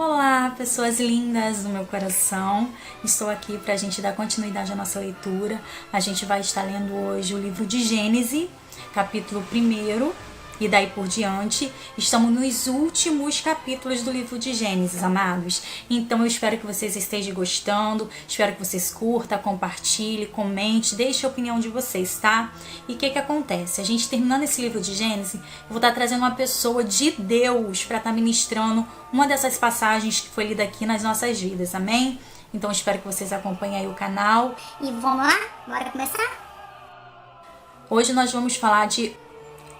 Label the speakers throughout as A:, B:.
A: Olá, pessoas lindas do meu coração. Estou aqui para a gente dar continuidade à nossa leitura. A gente vai estar lendo hoje o livro de Gênesis, capítulo 1 e daí por diante. Estamos nos últimos capítulos do livro de Gênesis, amados. Então eu espero que vocês estejam gostando, espero que vocês curtam, compartilhem, comentem, deixem a opinião de vocês, tá? E o que acontece? A gente terminando esse livro de Gênesis, eu vou estar trazendo uma pessoa de Deus para estar ministrando uma dessas passagens que foi lida aqui nas nossas vidas, amém? Então espero que vocês acompanhem aí o canal.
B: E vamos lá? Bora começar?
A: Hoje nós vamos falar de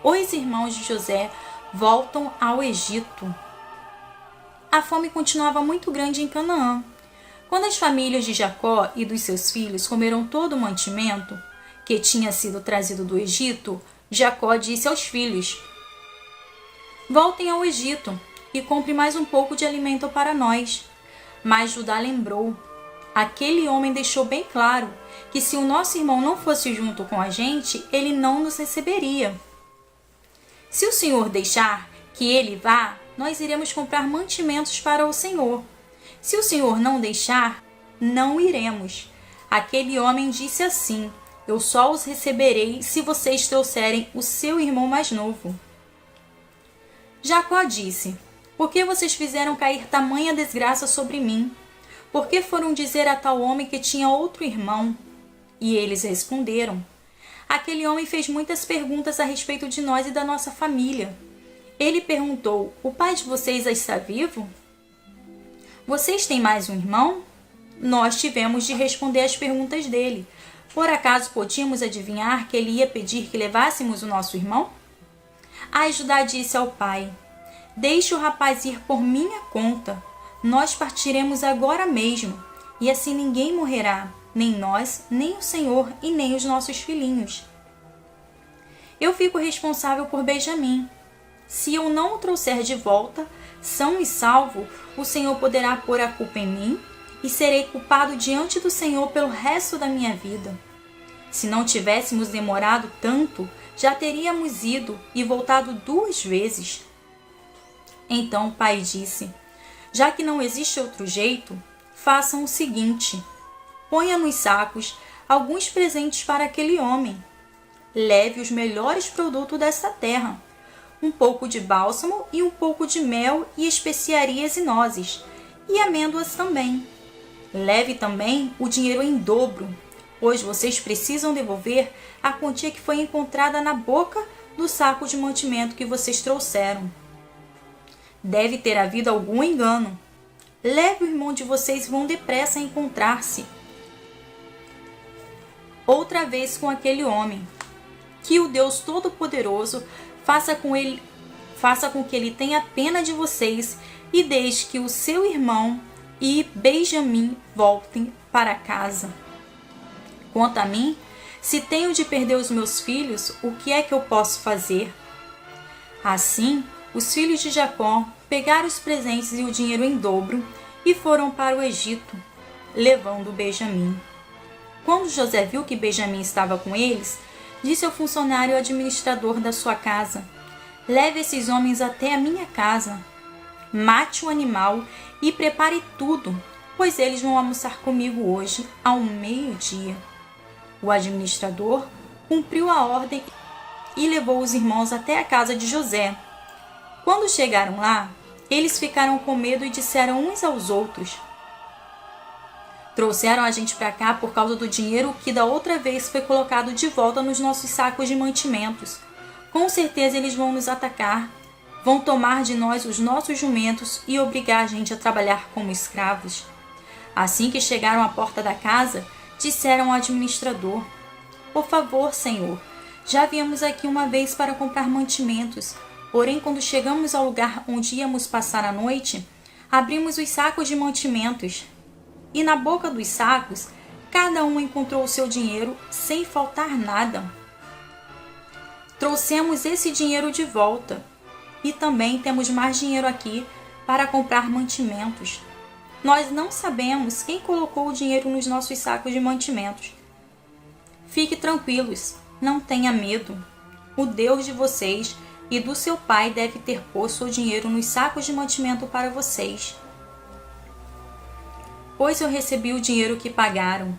A: os irmãos de José voltam ao Egito. A fome continuava muito grande em Canaã. Quando as famílias de Jacó e dos seus filhos comeram todo o mantimento que tinha sido trazido do Egito, Jacó disse aos filhos: voltem ao Egito e compre mais um pouco de alimento para nós. Mas Judá lembrou: aquele homem deixou bem claro que se o nosso irmão não fosse junto com a gente, ele não nos receberia. Se o Senhor deixar que ele vá, nós iremos comprar mantimentos para o Senhor. Se o Senhor não deixar, não iremos. Aquele homem disse assim: eu só os receberei se vocês trouxerem o seu irmão mais novo. Jacó disse: por que vocês fizeram cair tamanha desgraça sobre mim? Por que foram dizer a tal homem que tinha outro irmão? E eles responderam: aquele homem fez muitas perguntas a respeito de nós e da nossa família. Ele perguntou: o pai de vocês está vivo? Vocês têm mais um irmão? Nós tivemos de responder às perguntas dele. Por acaso podíamos adivinhar que ele ia pedir que levássemos o nosso irmão? Aí Judá disse ao pai: deixe o rapaz ir por minha conta. Nós partiremos agora mesmo, e assim ninguém morrerá, nem nós, nem o Senhor e nem os nossos filhinhos. Eu fico responsável por Benjamim. Se eu não o trouxer de volta, são e salvo, o Senhor poderá pôr a culpa em mim e serei culpado diante do Senhor pelo resto da minha vida. Se não tivéssemos demorado tanto, já teríamos ido e voltado 2 vezes. Então o pai disse: já que não existe outro jeito, façam o seguinte: ponha nos sacos alguns presentes para aquele homem. Leve os melhores produtos desta terra, um pouco de bálsamo e um pouco de mel e especiarias e nozes, e amêndoas também. Leve também o dinheiro em dobro, pois vocês precisam devolver a quantia que foi encontrada na boca do saco de mantimento que vocês trouxeram. Deve ter havido algum engano. Leve o irmão de vocês e vão depressa a encontrar-se outra vez com aquele homem. Que o Deus Todo-Poderoso faça com que ele tenha pena de vocês e deixe que o seu irmão e Benjamim voltem para casa. Quanto a mim, se tenho de perder os meus filhos, o que é que eu posso fazer? Assim, os filhos de Jacó pegaram os presentes e o dinheiro em dobro e foram para o Egito, levando Benjamim. Quando José viu que Benjamim estava com eles, disse ao funcionário administrador da sua casa: leve esses homens até a minha casa, mate o animal e prepare tudo, pois eles vão almoçar comigo hoje ao meio-dia. O administrador cumpriu a ordem e levou os irmãos até a casa de José. Quando chegaram lá, eles ficaram com medo e disseram uns aos outros: trouxeram a gente para cá por causa do dinheiro que da outra vez foi colocado de volta nos nossos sacos de mantimentos. Com certeza eles vão nos atacar, vão tomar de nós os nossos jumentos e obrigar a gente a trabalhar como escravos. Assim que chegaram à porta da casa, disseram ao administrador: por favor, senhor, já viemos aqui uma vez para comprar mantimentos. Porém, quando chegamos ao lugar onde íamos passar a noite, abrimos os sacos de mantimentos. E na boca dos sacos, cada um encontrou o seu dinheiro sem faltar nada. Trouxemos esse dinheiro de volta. E também temos mais dinheiro aqui para comprar mantimentos. Nós não sabemos quem colocou o dinheiro nos nossos sacos de mantimentos. Fique tranquilos, não tenha medo. O Deus de vocês e do seu pai deve ter posto o dinheiro nos sacos de mantimento para vocês. pois eu recebi o dinheiro que pagaram.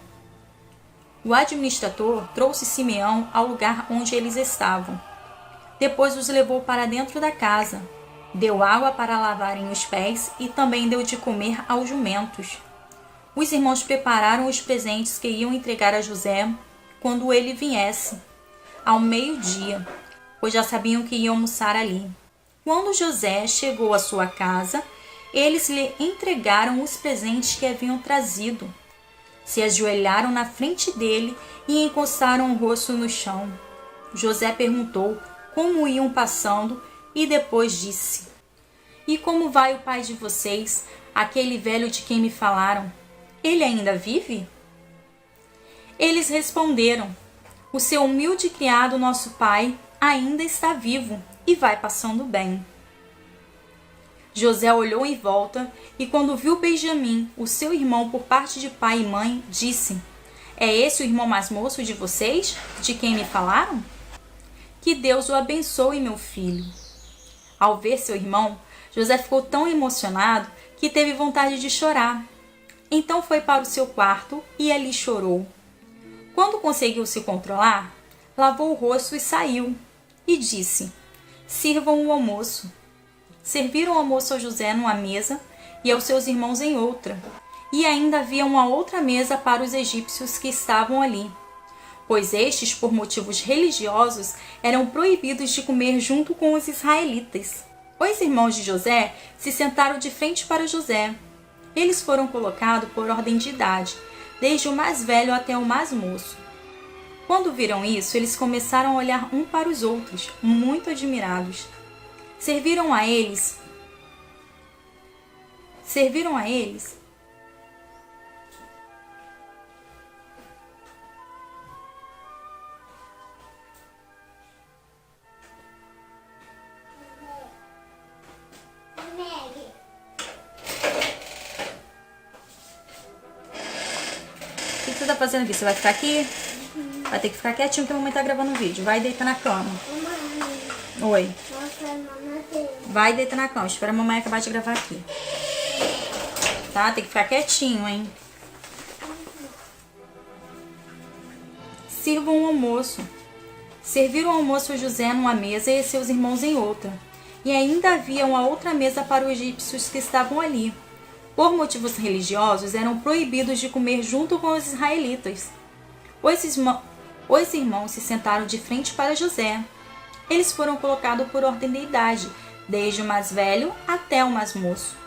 A: O administrador trouxe Simeão ao lugar onde eles estavam. Depois os levou para dentro da casa, deu água para lavarem os pés e também deu de comer aos jumentos. Os irmãos prepararam os presentes que iam entregar a José quando ele viesse, ao meio-dia, pois já sabiam que iam almoçar ali. Quando José chegou à sua casa, eles lhe entregaram os presentes que haviam trazido. Se ajoelharam na frente dele e encostaram o rosto no chão. José perguntou como iam passando e depois disse: E como vai o pai de vocês, aquele velho de quem me falaram? Ele ainda vive? Eles responderam: O seu humilde criado, nosso pai, ainda está vivo e vai passando bem. José olhou em volta e, quando viu Benjamim, o seu irmão por parte de pai e mãe, disse: É esse o irmão mais moço de vocês, de quem me falaram? Que Deus o abençoe, meu filho. Ao ver seu irmão, José ficou tão emocionado que teve vontade de chorar. Então foi para o seu quarto e ali chorou. Quando conseguiu se controlar, lavou o rosto e saiu, e disse: Sirvam o almoço. Serviram o almoço a José numa mesa e aos seus irmãos em outra. E ainda havia uma outra mesa para os egípcios que estavam ali, pois estes, por motivos religiosos, eram proibidos de comer junto com os israelitas. Os irmãos de José se sentaram de frente para José. Eles foram colocados por ordem de idade, desde o mais velho até o mais moço. Quando viram isso, eles começaram a olhar um para os outros, muito admirados. Serviram a eles. O que você tá fazendo aqui? Você vai ficar aqui? Vai ter que ficar quietinho que a mamãe tá gravando um vídeo. Vai deitar na cama. Oi. Vai deitar na cama. Espera a mamãe acabar de gravar aqui. Tá? Tem que ficar quietinho, hein? Sirvam o almoço. Serviram o almoço a José numa mesa e seus irmãos em outra. E ainda havia uma outra mesa para os egípcios que estavam ali. Por motivos religiosos, eram proibidos de comer junto com os israelitas. Os irmãos se sentaram de frente para José. Eles foram colocados por ordem de idade, desde o mais velho até o mais moço.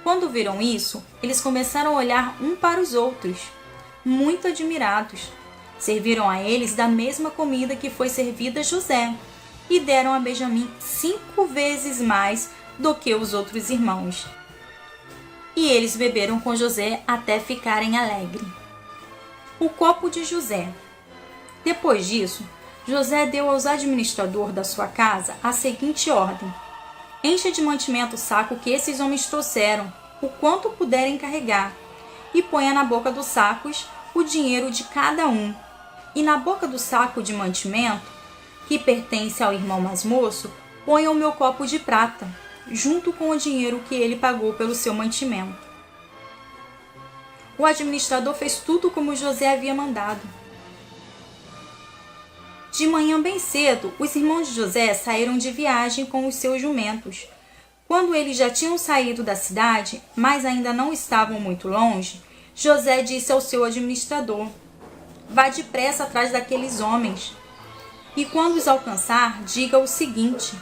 A: Quando viram isso, eles começaram a olhar um para os outros, muito admirados. Serviram a eles da mesma comida que foi servida a José, e deram a Benjamim 5 vezes mais do que os outros irmãos. E eles beberam com José até ficarem alegres. O copo de José. Depois disso, José deu aos administradores da sua casa a seguinte ordem: Encha de mantimento o saco que esses homens trouxeram, o quanto puderem carregar, e ponha na boca dos sacos o dinheiro de cada um. E na boca do saco de mantimento, que pertence ao irmão mais moço, ponha o meu copo de prata, junto com o dinheiro que ele pagou pelo seu mantimento. O administrador fez tudo como José havia mandado. De manhã bem cedo, os irmãos de José saíram de viagem com os seus jumentos. Quando eles já tinham saído da cidade, mas ainda não estavam muito longe, José disse ao seu administrador: Vá depressa atrás daqueles homens. E quando os alcançar, diga o seguinte: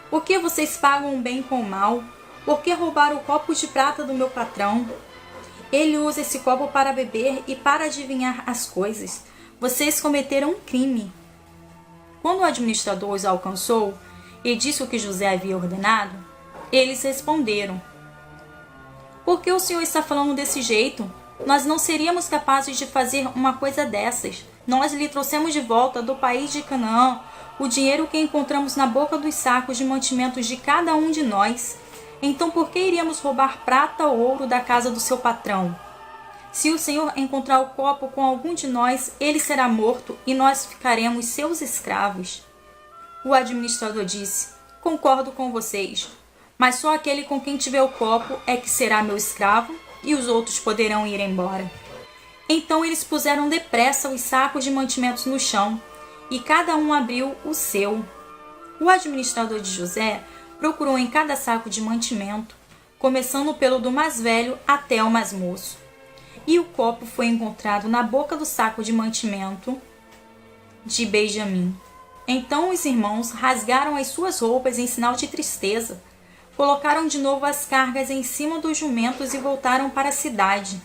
A: Por que vocês pagam o bem com o mal? Por que roubaram o copo de prata do meu patrão? Ele usa esse copo para beber e para adivinhar as coisas. Vocês cometeram um crime. Quando o administrador os alcançou e disse o que José havia ordenado, eles responderam: Por que o senhor está falando desse jeito? Nós não seríamos capazes de fazer uma coisa dessas. Nós lhe trouxemos de volta do país de Canaã o dinheiro que encontramos na boca dos sacos de mantimentos de cada um de nós. Então por que iríamos roubar prata ou ouro da casa do seu patrão? Se o Senhor encontrar o copo com algum de nós, ele será morto e nós ficaremos seus escravos. O administrador disse: Concordo com vocês. mas só aquele com quem tiver o copo é que será meu escravo, e os outros poderão ir embora. Então eles puseram depressa os sacos de mantimentos no chão, e cada um abriu o seu. O administrador de José procurou em cada saco de mantimento, começando pelo do mais velho até o mais moço. E o copo foi encontrado na boca do saco de mantimento de Benjamim. Então os irmãos rasgaram as suas roupas em sinal de tristeza, colocaram de novo as cargas em cima dos jumentos e voltaram para a cidade.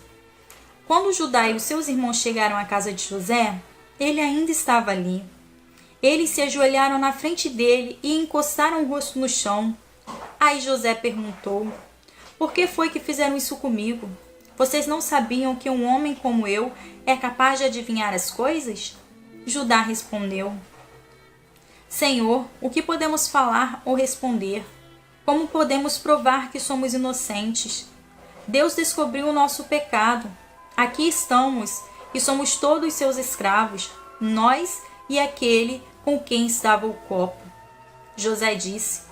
A: Quando Judá e os seus irmãos chegaram à casa de José, ele ainda estava ali. Eles se ajoelharam na frente dele e encostaram o rosto no chão. Aí José perguntou: por que foi que fizeram isso comigo? Vocês não sabiam que um homem como eu é capaz de adivinhar as coisas? Judá respondeu: Senhor, o que podemos falar ou responder? Como podemos provar que somos inocentes? Deus descobriu o nosso pecado. Aqui estamos e somos todos seus escravos, nós e aquele com quem estava o copo. José disse: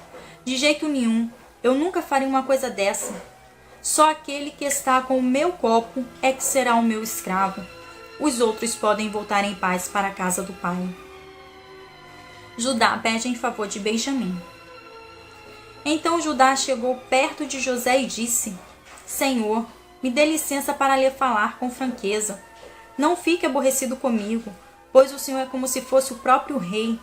A: de jeito nenhum, eu nunca faria uma coisa dessa. Só aquele que está com o meu copo é que será o meu escravo. Os outros podem voltar em paz para a casa do pai. Judá pede em favor de Benjamim. Então Judá chegou perto de José e disse: Senhor, me dê licença para lhe falar com franqueza. Não fique aborrecido comigo, pois o Senhor é como se fosse o próprio rei.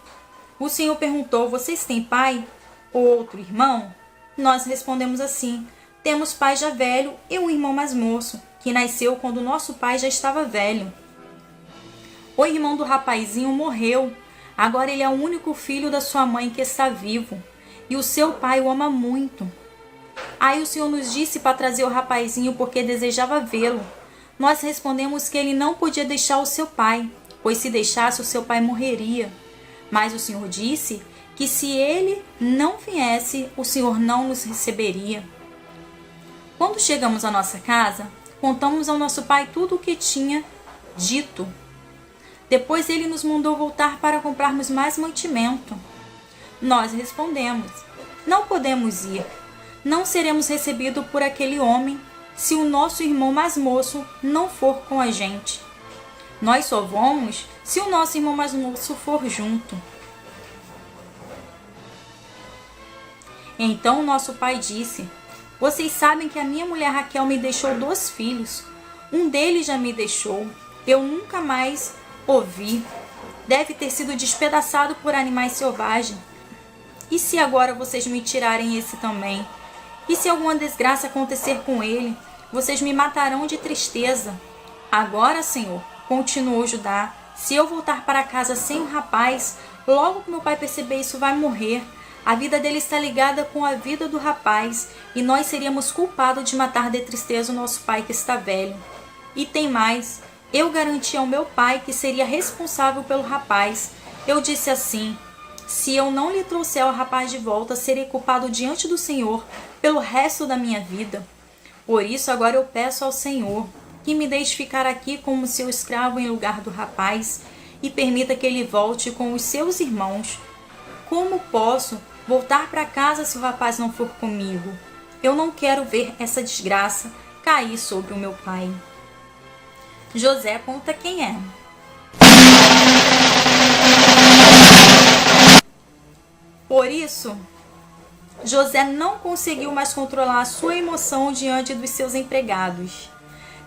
A: O Senhor perguntou: vocês têm pai ou outro irmão? Nós respondemos assim: temos pai já velho e um irmão mais moço, que nasceu quando nosso pai já estava velho. O irmão do rapazinho morreu. Agora ele é o único filho da sua mãe que está vivo, e o seu pai o ama muito. Aí o Senhor nos disse para trazer o rapazinho porque desejava vê-lo. Nós respondemos que ele não podia deixar o seu pai, pois se deixasse o seu pai morreria. Mas o Senhor disse que se ele não viesse, o Senhor não nos receberia. Quando chegamos à nossa casa, contamos ao nosso pai tudo o que tinha dito. Depois ele nos mandou voltar para comprarmos mais mantimento. Nós respondemos: não podemos ir. Não seremos recebidos por aquele homem se o nosso irmão mais moço não for com a gente. Nós só vamos se o nosso irmão mais moço for junto. Então nosso pai disse: vocês sabem que a minha mulher Raquel me deixou 2 filhos. Um deles já me deixou. Eu nunca mais o vi. Deve ter sido despedaçado por animais selvagens. E se agora vocês me tirarem esse também? E se alguma desgraça acontecer com ele? Vocês me matarão de tristeza. Agora, Senhor, continuou Judá, se eu voltar para casa sem o rapaz, logo que meu pai perceber isso, vai morrer. A vida dele está ligada com a vida do rapaz, e nós seríamos culpados de matar de tristeza o nosso pai que está velho. E tem mais, eu garanti ao meu pai que seria responsável pelo rapaz. Eu disse assim: se eu não lhe trouxer o rapaz de volta, serei culpado diante do Senhor pelo resto da minha vida. Por isso agora eu peço ao Senhor que me deixe ficar aqui como seu escravo em lugar do rapaz e permita que ele volte com os seus irmãos. Como posso voltar para casa se o rapaz não for comigo? Eu não quero ver essa desgraça cair sobre o meu pai. José conta quem é. Por isso, José não conseguiu mais controlar a sua emoção diante dos seus empregados,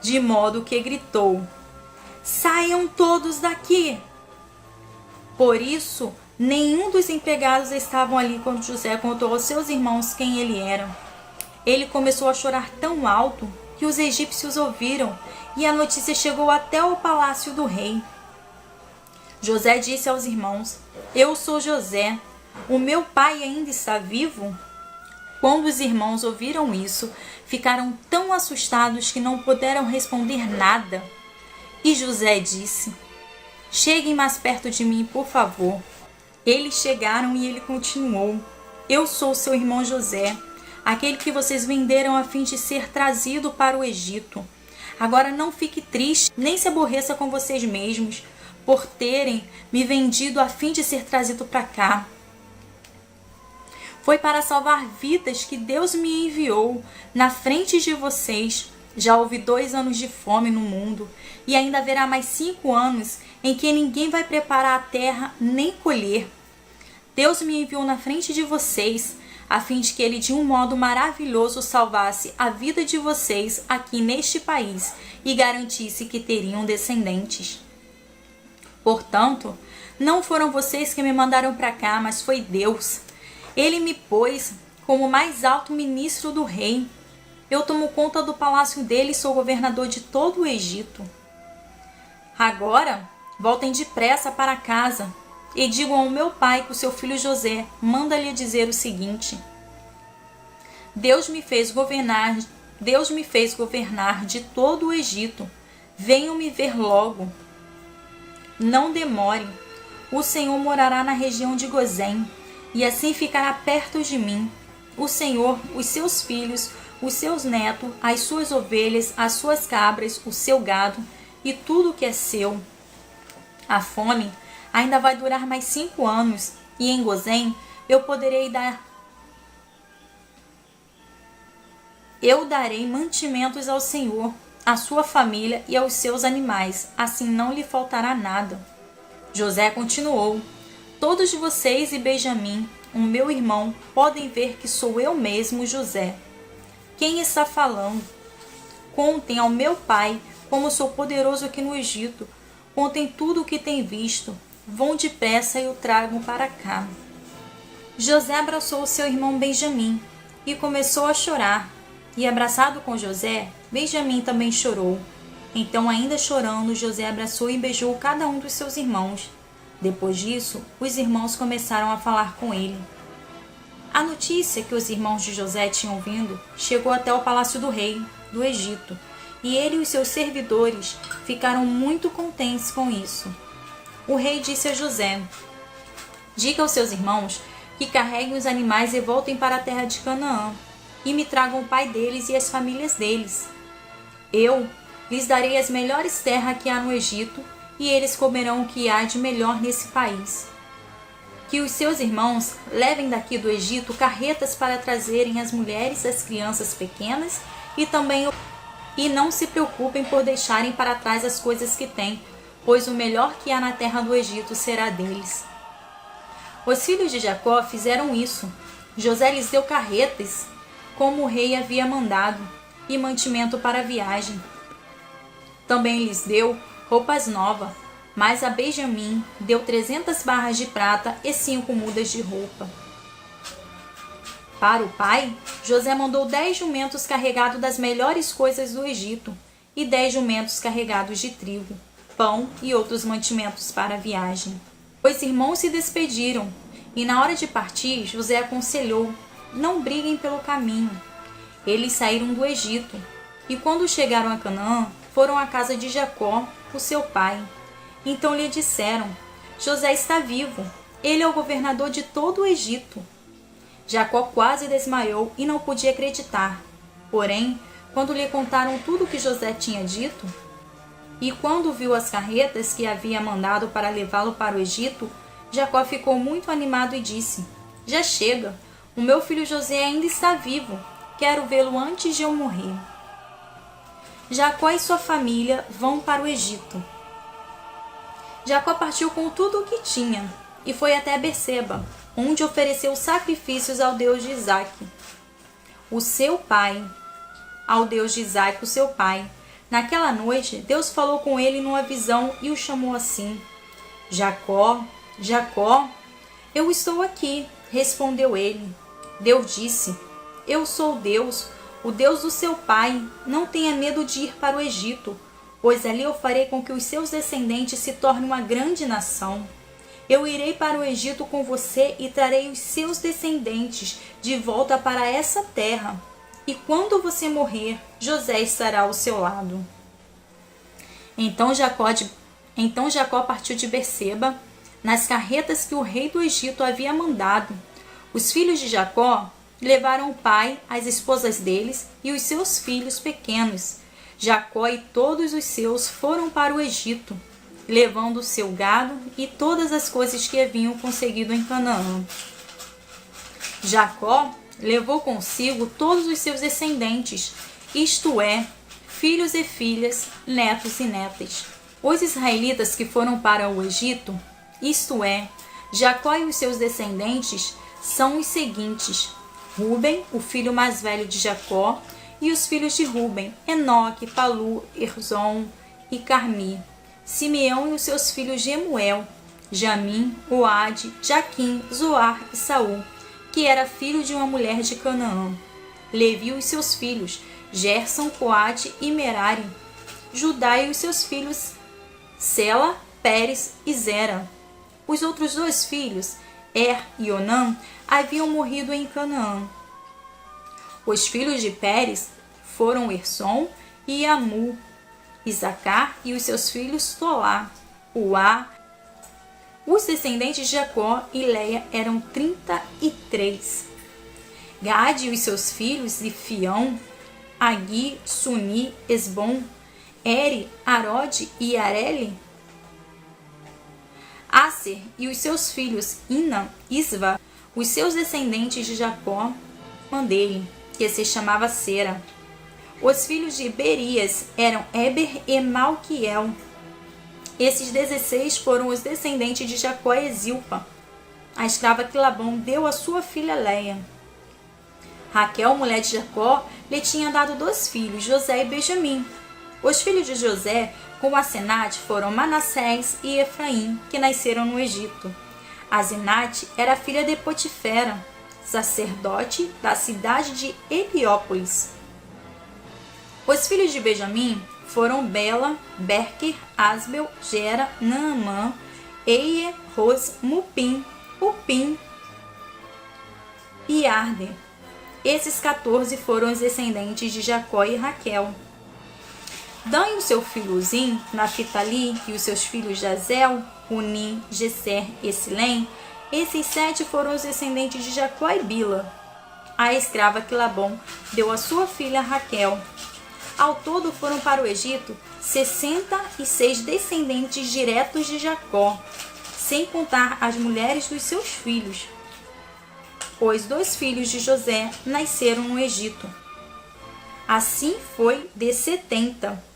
A: de modo que gritou: saiam todos daqui! Por isso, nenhum dos empregados estavam ali quando José contou aos seus irmãos quem ele era. Ele começou a chorar tão alto que os egípcios ouviram, e a notícia chegou até o palácio do rei. José disse aos irmãos: eu sou José. O meu pai ainda está vivo? Quando os irmãos ouviram isso, ficaram tão assustados que não puderam responder nada. E José disse: cheguem mais perto de mim, por favor. Eles chegaram e ele continuou: eu sou seu irmão José, aquele que vocês venderam a fim de ser trazido para o Egito. Agora não fique triste, nem se aborreça com vocês mesmos, por terem me vendido a fim de ser trazido para cá. Foi para salvar vidas que Deus me enviou na frente de vocês. Já houve 2 anos de fome no mundo, e ainda haverá mais 5 anos em que ninguém vai preparar a terra nem colher. Deus me enviou na frente de vocês, a fim de que Ele de um modo maravilhoso salvasse a vida de vocês aqui neste país e garantisse que teriam descendentes. Portanto, não foram vocês que me mandaram para cá, mas foi Deus. Ele me pôs como mais alto ministro do rei. Eu tomo conta do palácio dele e sou governador de todo o Egito. Agora, voltem depressa para casa e digam ao meu pai que o seu filho José manda-lhe dizer o seguinte: Deus me fez governar de todo o Egito. Venham me ver logo. Não demorem. O Senhor morará na região de Gozém, e assim ficará perto de mim. O Senhor, os seus filhos, os seus netos, as suas ovelhas, as suas cabras, o seu gado e tudo que é seu. A fome ainda vai durar mais 5 anos, e em Gozém eu darei mantimentos ao Senhor, à sua família e aos seus animais, assim não lhe faltará nada. José continuou: Todos vocês e Benjamim, o meu irmão, podem ver que sou eu mesmo, José. Quem está falando? Contem ao meu pai como sou poderoso aqui no Egito. Contem tudo o que têm visto. Vão depressa e o tragam para cá. José abraçou seu irmão Benjamim e começou a chorar. E abraçado com José, Benjamim também chorou. Então, ainda chorando, José abraçou e beijou cada um dos seus irmãos. Depois disso, os irmãos começaram a falar com ele. A notícia que os irmãos de José tinham vindo chegou até o palácio do rei do Egito, e ele e os seus servidores ficaram muito contentes com isso. O rei disse a José: Diga aos seus irmãos que carreguem os animais e voltem para a terra de Canaã, e me tragam o pai deles e as famílias deles. Eu lhes darei as melhores terras que há no Egito, e eles comerão o que há de melhor nesse país. Que os seus irmãos levem daqui do Egito carretas para trazerem as mulheres e as crianças pequenas, e não se preocupem por deixarem para trás as coisas que têm, pois o melhor que há na terra do Egito será deles. Os filhos de Jacó fizeram isso. José lhes deu carretas, como o rei havia mandado, e mantimento para a viagem. Também lhes deu roupas novas, mas a Benjamim deu 300 barras de prata e 5 mudas de roupa. Para o pai, José mandou 10 jumentos carregados das melhores coisas do Egito e 10 jumentos carregados de trigo, pão e outros mantimentos para a viagem. Os irmãos se despediram e, na hora de partir, José aconselhou: Não briguem pelo caminho. Eles saíram do Egito e, quando chegaram a Canaã, foram à casa de Jacó, o seu pai. Então lhe disseram: José está vivo. Ele é o governador de todo o Egito. Jacó quase desmaiou e não podia acreditar. Porém, quando lhe contaram tudo o que José tinha dito, e quando viu as carretas que havia mandado para levá-lo para o Egito, Jacó ficou muito animado e disse: Já chega, o meu filho José ainda está vivo. Quero vê-lo antes de eu morrer. Jacó e sua família vão para o Egito. Jacó partiu com tudo o que tinha e foi até Berseba, onde ofereceu sacrifícios ao Deus de Isaque, o seu pai. Ao Deus de Isaque, o seu pai. Naquela noite, Deus falou com ele numa visão e o chamou assim: Jacó, Jacó. Eu estou aqui, respondeu ele. Deus disse: Eu sou Deus, o Deus do seu pai. Não tenha medo de ir para o Egito, pois ali eu farei com que os seus descendentes se tornem uma grande nação. Eu irei para o Egito com você e trarei os seus descendentes de volta para essa terra. E quando você morrer, José estará ao seu lado. Então Jacó partiu de Berseba, nas carretas que o rei do Egito havia mandado. Os filhos de Jacó levaram o pai, as esposas deles e os seus filhos pequenos. Jacó e todos os seus foram para o Egito, levando o seu gado e todas as coisas que haviam conseguido em Canaã. Jacó levou consigo todos os seus descendentes, isto é, filhos e filhas, netos e netas. Os israelitas que foram para o Egito, isto é, Jacó e os seus descendentes, são os seguintes: Ruben, o filho mais velho de Jacó, e os filhos de Ruben, Enoque, Palu, Erzom e Carmi. Simeão e os seus filhos Gemuel, Jamim, Oade, Jaquim, Zoar e Saul, que era filho de uma mulher de Canaã. Levi e os seus filhos, Gerson, Coate e Merari. Judá e os seus filhos, Sela, Pérez e Zera. Os outros 2 filhos, Er e Onã, haviam morrido em Canaã. Os filhos de Pérez foram Ersom e Amu, Isacar e os seus filhos Tolá, Uá. Os descendentes de Jacó e Leia eram 33. Gade e os seus filhos, Zifião, Agui, Suni, Esbom, Eri, Arode e Areli. Aser e os seus filhos, Inã, Isva, os seus descendentes de Jacó, Mandei, que se chamava Sera. Os filhos de Berias eram Eber e Malquiel. Esses 16 foram os descendentes de Jacó e Zilpa, a escrava que Labão deu à sua filha Leia. Raquel, mulher de Jacó, lhe tinha dado 2 filhos, José e Benjamim. Os filhos de José com Asenate foram Manassés e Efraim, que nasceram no Egito. Asenate era filha de Potifera, sacerdote da cidade de Heliópolis. Os filhos de Benjamim foram Bela, Berker, Asbel, Gera, Naamã, Eie, Ros, Mupim, Upim e Arde. Esses 14 foram os descendentes de Jacó e Raquel. Dan e o seu filho Uzim, Naphtali e os seus filhos Jazel, Unim, Gesser e Silém, esses 7 foram os descendentes de Jacó e Bila, a escrava que Labão deu à sua filha Raquel. Ao todo foram para o Egito 66 descendentes diretos de Jacó, sem contar as mulheres dos seus filhos. Os 2 filhos de José nasceram no Egito. Assim foi de 70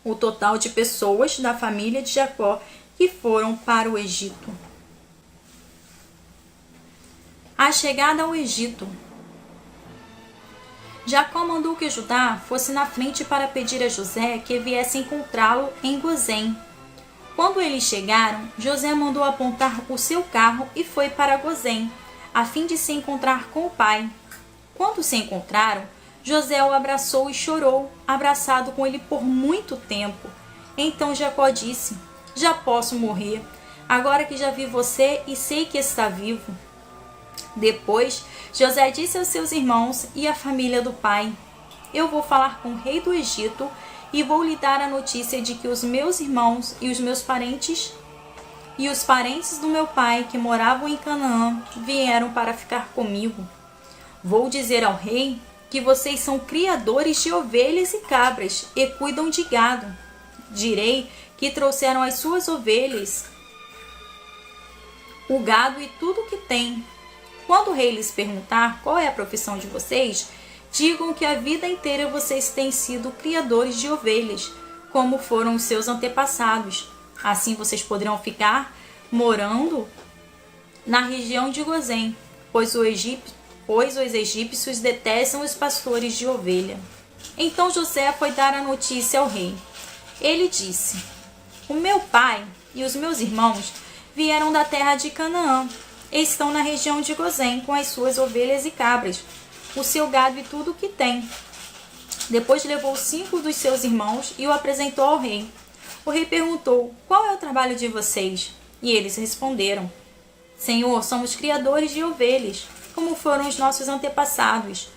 A: o total de pessoas da família de Jacó que foram para o Egito. A chegada ao Egito. Jacó mandou que Judá fosse na frente para pedir a José que viesse encontrá-lo em Gozém. Quando eles chegaram, José mandou apontar o seu carro e foi para Gozém, a fim de se encontrar com o pai. Quando se encontraram, José o abraçou e chorou, abraçado com ele por muito tempo. Então Jacó disse: Já posso morrer, agora que já vi você e sei que está vivo. Depois, José disse aos seus irmãos e à família do pai: Eu vou falar com o rei do Egito e vou lhe dar a notícia de que os meus irmãos e os meus parentes e os parentes do meu pai que moravam em Canaã vieram para ficar comigo. Vou dizer ao rei que vocês são criadores de ovelhas e cabras e cuidam de gado. Direi que trouxeram as suas ovelhas, o gado e tudo o que tem. Quando o rei lhes perguntar qual é a profissão de vocês, digam que a vida inteira vocês têm sido criadores de ovelhas, como foram os seus antepassados. Assim vocês poderão ficar morando na região de Gozém, pois os egípcios detestam os pastores de ovelha. Então José foi dar a notícia ao rei. Ele disse: O meu pai e os meus irmãos vieram da terra de Canaã e estão na região de Gozém com as suas ovelhas e cabras, o seu gado e tudo o que tem. Depois levou 5 dos seus irmãos e o apresentou ao rei. O rei perguntou: Qual é o trabalho de vocês? E eles responderam: Senhor, somos criadores de ovelhas, como foram os nossos antepassados.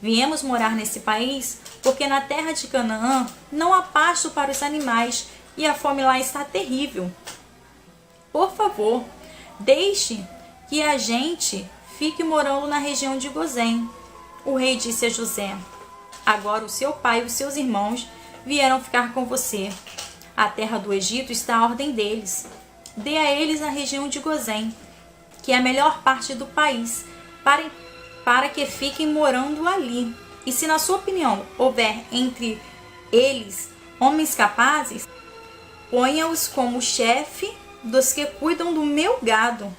A: Viemos morar nesse país porque na terra de Canaã não há pasto para os animais e a fome lá está terrível. Por favor, deixe que a gente fique morando na região de Gozém. O rei disse a José: Agora o seu pai e os seus irmãos vieram ficar com você. A terra do Egito está à ordem deles. Dê a eles a região de Gozém, que é a melhor parte do país, para que fiquem morando ali. E se na sua opinião houver entre eles homens capazes, ponha-os como chefe dos que cuidam do meu gado.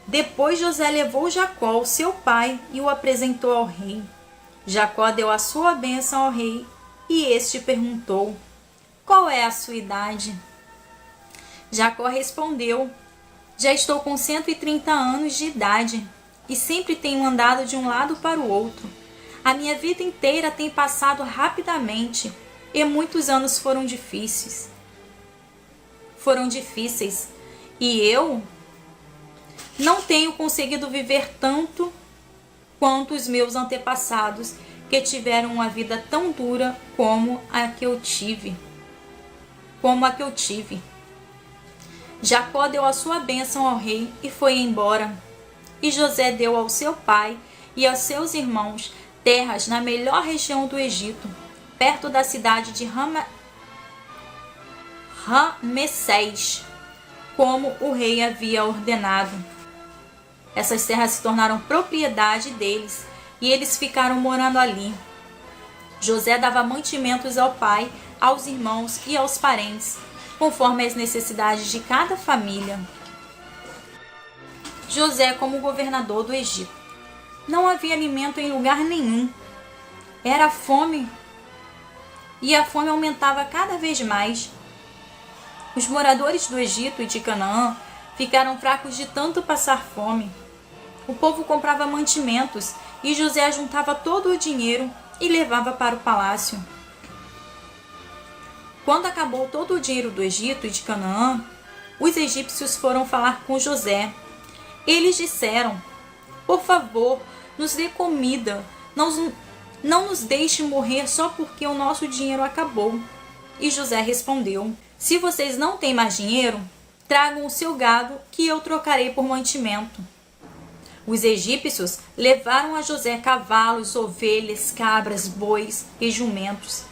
A: Depois José levou Jacó, seu pai, e o apresentou ao rei. Jacó deu a sua bênção ao rei, e este perguntou: qual é a sua idade? Jacó respondeu: já estou com 130 anos de idade, e sempre tenho andado de um lado para o outro. A minha vida inteira tem passado rapidamente, e muitos anos foram difíceis. E eu não tenho conseguido viver tanto quanto os meus antepassados, que tiveram uma vida tão dura como a que eu tive. Jacó deu a sua bênção ao rei e foi embora. E José deu ao seu pai e aos seus irmãos terras na melhor região do Egito, perto da cidade de Ramessés, como o rei havia ordenado. Essas terras se tornaram propriedade deles e eles ficaram morando ali. José dava mantimentos ao pai, aos irmãos e aos parentes, conforme as necessidades de cada família. José como governador do Egito. Não havia alimento em lugar nenhum. Era fome, e a fome aumentava cada vez mais. Os moradores do Egito e de Canaã ficaram fracos de tanto passar fome. O povo comprava mantimentos e José juntava todo o dinheiro e levava para o palácio. Quando acabou todo o dinheiro do Egito e de Canaã, os egípcios foram falar com José. Eles disseram: por favor, nos dê comida, não nos deixe morrer só porque o nosso dinheiro acabou. E José respondeu: se vocês não têm mais dinheiro, tragam o seu gado que eu trocarei por mantimento. Os egípcios levaram a José cavalos, ovelhas, cabras, bois e jumentos,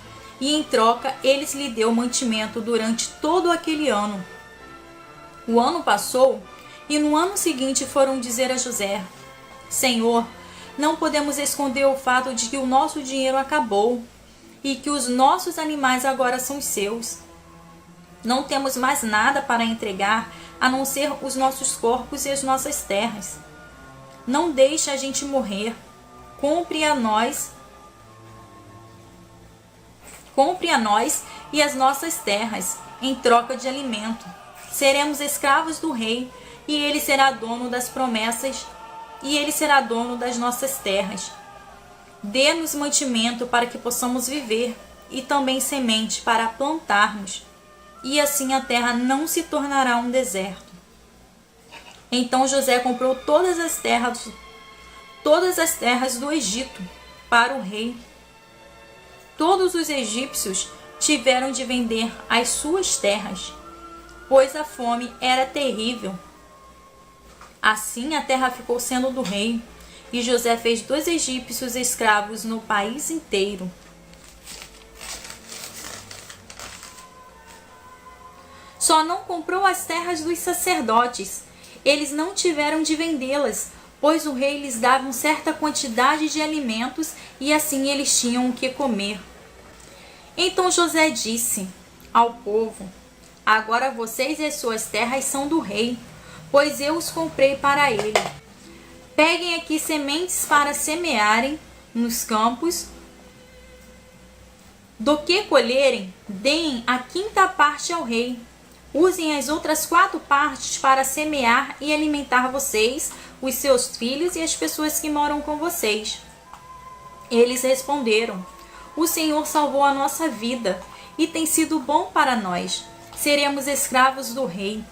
A: e em troca eles lhe deu mantimento durante todo aquele ano. O ano passou, e no ano seguinte foram dizer a José: Senhor, não podemos esconder o fato de que o nosso dinheiro acabou e que os nossos animais agora são seus. Não temos mais nada para entregar a não ser os nossos corpos e as nossas terras. Não deixe a gente morrer. Compre a nós e as nossas terras em troca de alimento. Seremos escravos do rei e ele será dono das promessas e ele será dono das nossas terras. Dê-nos mantimento para que possamos viver e também semente para plantarmos, e assim a terra não se tornará um deserto. Então José comprou todas as terras do Egito para o rei. Todos os egípcios tiveram de vender as suas terras, pois a fome era terrível. Assim a terra ficou sendo do rei, e José fez 2 egípcios escravos no país inteiro. Só não comprou as terras dos sacerdotes. Eles não tiveram de vendê-las, pois o rei lhes dava uma certa quantidade de alimentos e assim eles tinham o que comer. Então José disse ao povo: agora vocês e as suas terras são do rei, pois eu os comprei para ele. Peguem aqui sementes para semearem nos campos. Do que colherem, deem a 5ª parte ao rei. Usem as outras 4 partes para semear e alimentar vocês, os seus filhos e as pessoas que moram com vocês. Eles responderam: o Senhor salvou a nossa vida e tem sido bom para nós. Seremos escravos do rei.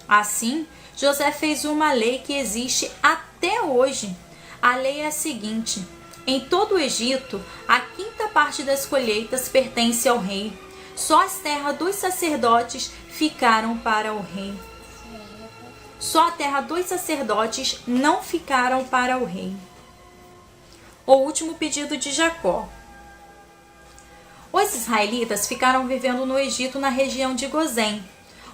A: Assim, José fez uma lei que existe até hoje. A lei é a seguinte: em todo o Egito, a 5ª parte das colheitas pertence ao rei. Só as terras dos sacerdotes ficaram para o rei. Só a terra dos sacerdotes não ficaram para o rei. O último pedido de Jacó. Os israelitas ficaram vivendo no Egito na região de Gozém,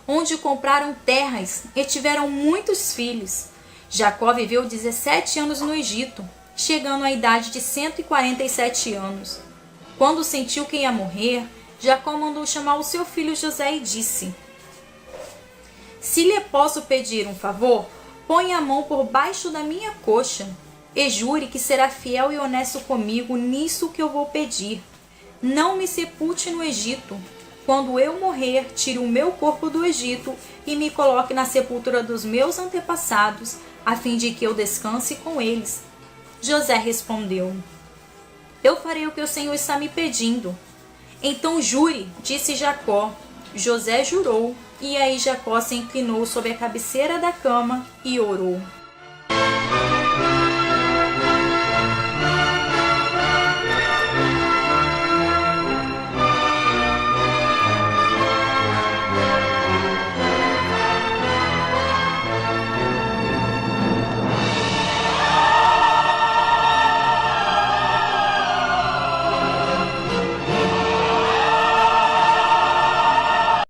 A: onde compraram terras e tiveram muitos filhos. Jacó viveu 17 anos no Egito, chegando à idade de 147 anos. Quando sentiu que ia morrer, Jacó mandou chamar o seu filho José e disse: Se lhe posso pedir um favor, põe a mão por baixo da minha coxa e jure que será fiel e honesto comigo nisso que eu vou pedir. Não me sepulte no Egito. Quando eu morrer, tire o meu corpo do Egito e me coloque na sepultura dos meus antepassados, a fim de que eu descanse com eles. José respondeu: Eu farei o que o Senhor está me pedindo. Então jure, disse Jacó. José jurou, e aí Jacó se inclinou sobre a cabeceira da cama e orou.